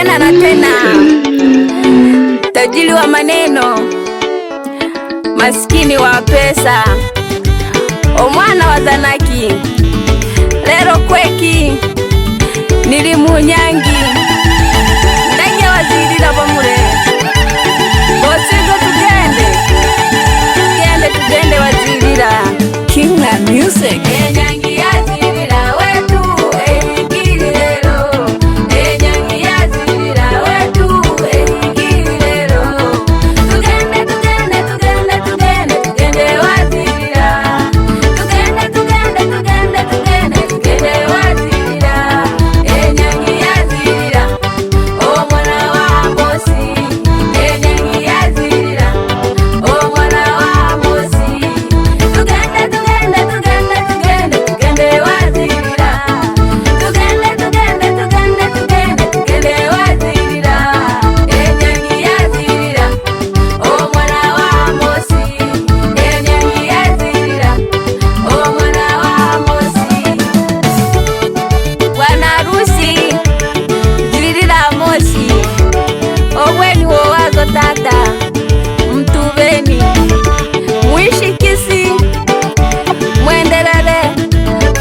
tena na tena, tajiri wa maneno, maskini wa pesa, omwana wa Zanaki, lero kweki nili munyangi, ndege wazirira bamure bosigo tugende wazirira Kingna Music. Enyangi yazirira wetu ehigiri lero, enyangi yazirira wetu ehigiri lero, tugende wazirira, tugende wazirira, enyangi yazirira omwana wa Mosi, enyangi yazirira omwana wa Mosi, tugende wazirira, tugende wazirira, enyangi yazirira omwana wa Mosi, enyangi yazirira omwana wa Mosi. Bwana harusi ziririra Mosi, obweni wowazo tata mtuveni, mwishikisi mwenderere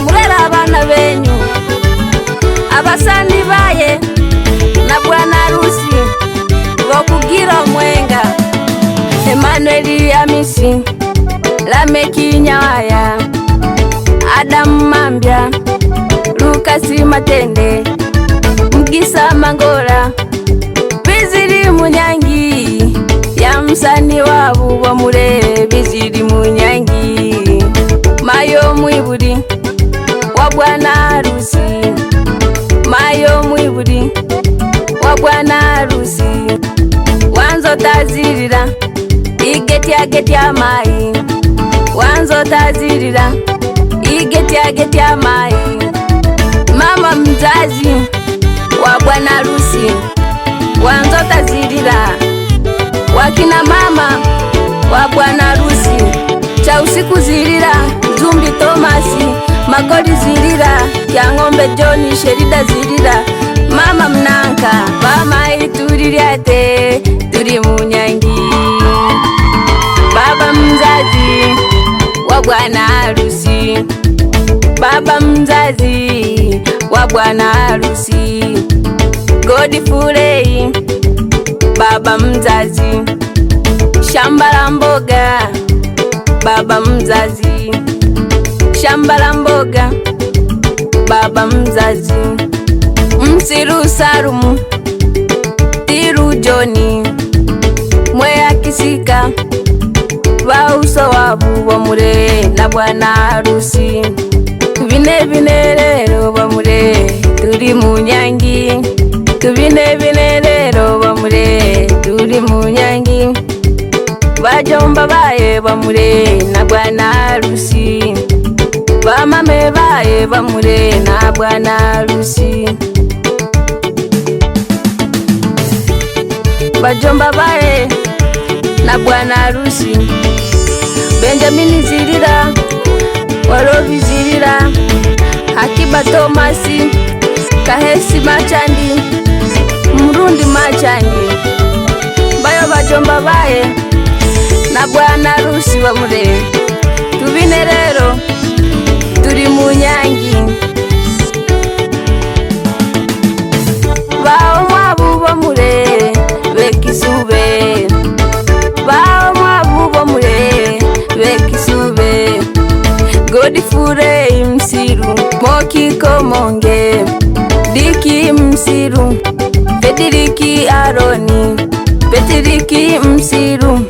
murera abana benyu, abasani baye na bwana harusi bokugira mwenga, Emmanuel Hamisi, Lameki Nyawaya, Adamu Mambya, Lukasi Matende, Mgisa Mangola, biziri munyangi ya msani wabu bamure, biziri munyangi, Mayo Mwiburi wa bwana harusi, Mayo Mwiburi wa bwana harusi, wanzo tazirira igetya mai, wanzo tazirira igetya mai, mama mzazi wa bwana harusi, wanzo tazirira, wakina mama wa bwana harusi, cha usiku zirira, Zumbi Tomasi, Magoli zirira, ya ng'ombe Joni, Sherida zirira, mama Mnanka, mama ituriryate turi munyangi, baba mzazi wa bwana harusi, baba mzazi wa bwana harusi, Godfrey baba mzazi, shamba la mboga baba mzazi, shamba la mboga baba mzazi, Msiru Sarumu, Tiru Joni, Mwea Kisika, bauso wabu bamure na bwana harusi, bine rero bamure turi munyangi, bine rero bamure turi munyangi, bajomba baye bamure na bwana harusi, bamame baye bamure na bwana harusi, bajomba baye na bwana harusi, Benjamini zirira, Warovi zirira, Hakiba Tomasi, Kahesi Machandi, Murundi Machandi, bayo bajomba baye na bwana harusi bamure, tubine rero turi munyangi, bao mwabu bamure bekisube, bao mwabu bamure bekisube, Godfrey Msiru, Moki Komonge, Diki Msiru, Petiriki Aroni, Petiriki Msiru,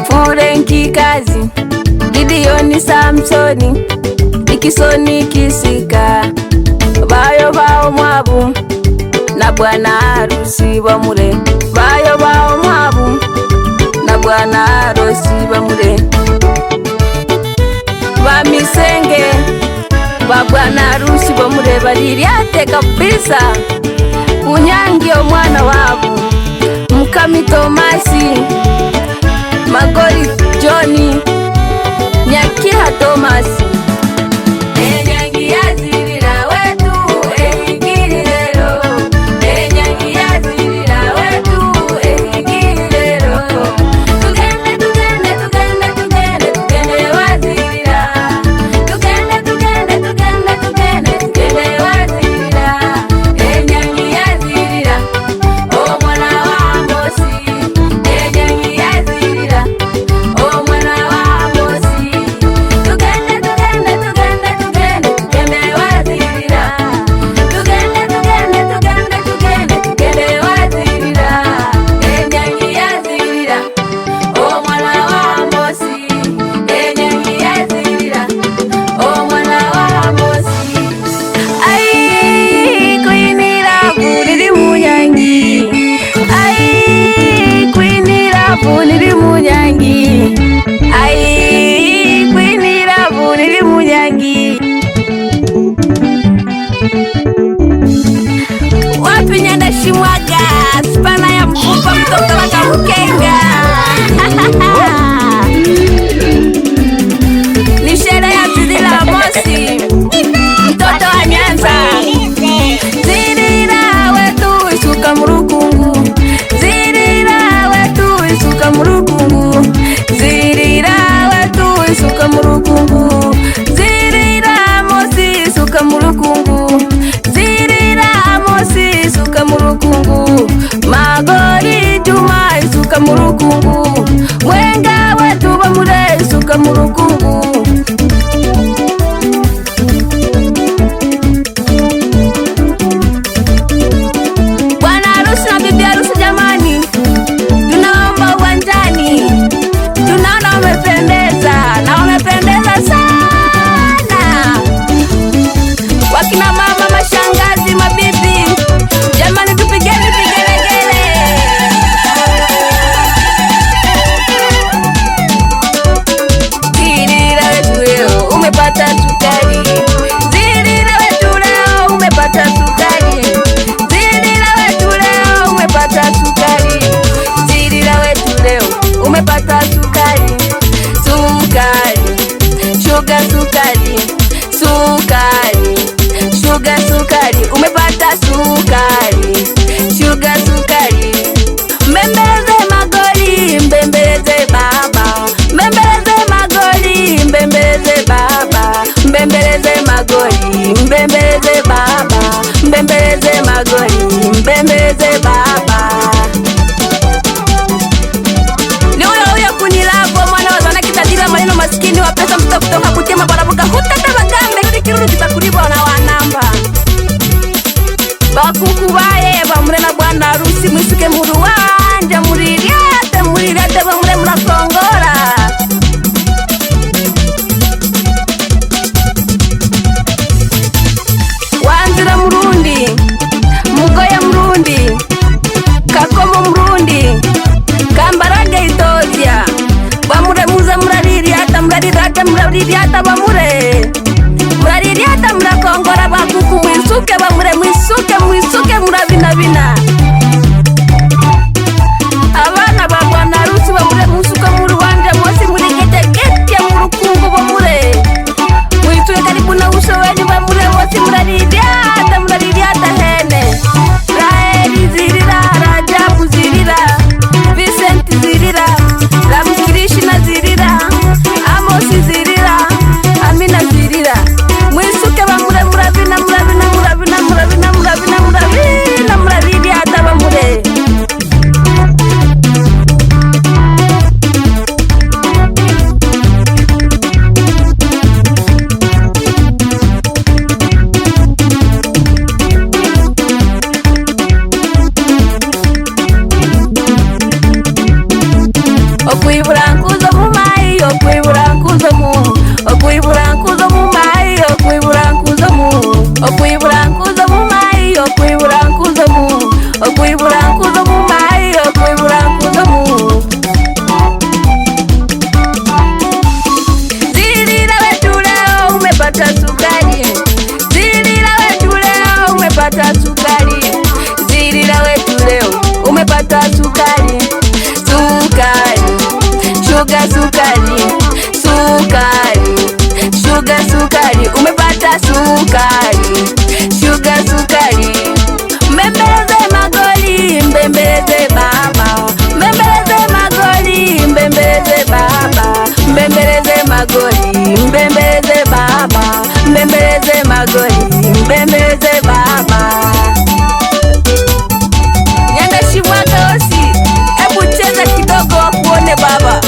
Furenki Kazi, Gideoni Samsoni, Dikisoni Kisika, bayo bao mwabu na bwana harusi bamure, bayo bao mwabu na bwana harusi bamure, Bamisenge ba bwana harusi bamure bariryate kabisa, Unyangi omwana wabu, Mkami Tomasi, Magoli Joni, Nyakiha Tomasi, enyangi yazirira wetu ehigiri lero, enyangi yazirira murukungu, mwenga wetu bamure suka murukungu. Bwana harusi na bibi harusi jamani, tunaomba uwanjani, tunaona umependeza na umependeza sana. Wakina mama, mashangazi, mabibi, jamani tupigeni vigelegele. Zilila wetu leo umepata sukari, zilila wetu leo umepata sukari, zilila wetu leo umepata sukari, zilila wetu leo umepata sukari, sukari, sugar sukari, sukari, sugar sukari, umepata sukari, sugar sukari. Mbembeleze magoli, mbembeleze baba, mbembeleze magoli, mbembeleze baba, mbembeleze magoli, mbembeleze baba, mbembeleze magoli, mbembeleze baba. Ni huyo kunilapo mwana wa zana kitadila maneno maskini wa pesa mtoto kutoka kutema barabuka hutata bagambe yuri kiruru kitakuliba na wanamba. Bakuku baye bamure na bwana harusi mwisuke mu ruwanja murirate bamure murakongora. Wanzira Murundi, Mugoya Murundi, Kakomo Murundi, Kambarage Itozia, bamure muze muraririata muraririata bamure muraririata murakongora. Bakuku mwisuke bamure mwisuke murabinabina. Abana ba bwana harusi bamure musuka mu ruwanja mwose murigetegete mu rukungu bamure mwisuke karibu na uso wenyu bamure mwose muraririata hene. Raheli zirira, Rajabu zirira, Vincent zirira, Ramkrishna zirira, Amosi zirira, Amina zirira. Mwisuke bamure murabina muraririata bamure. Okwiburankuzo mu mai, okwiburankuzo mu, okwiburankuzo mu mai, okwiburankuzo mu, okwiburankuzo mu mai, okwiburankuzo mu, okwiburankuzo mu mai, okwiburankuzo mu. Zilila wetu leo umepata sukari, zilila wetu leo umepata sukari, zilila wetu leo umepata sukari, sukari, sugar sukari, sukari, sugar sukari, umepata sukari, sugar sukari. Mbembeleze magoli, mbembeleze baba, mbembeleze magoli, mbembeleze baba, mbembeleze magoli, mbembeleze baba, mbembeleze magoli, mbembeleze baba. Nyanda Shimwaga Osi, hebu cheza kidogo wakuone baba.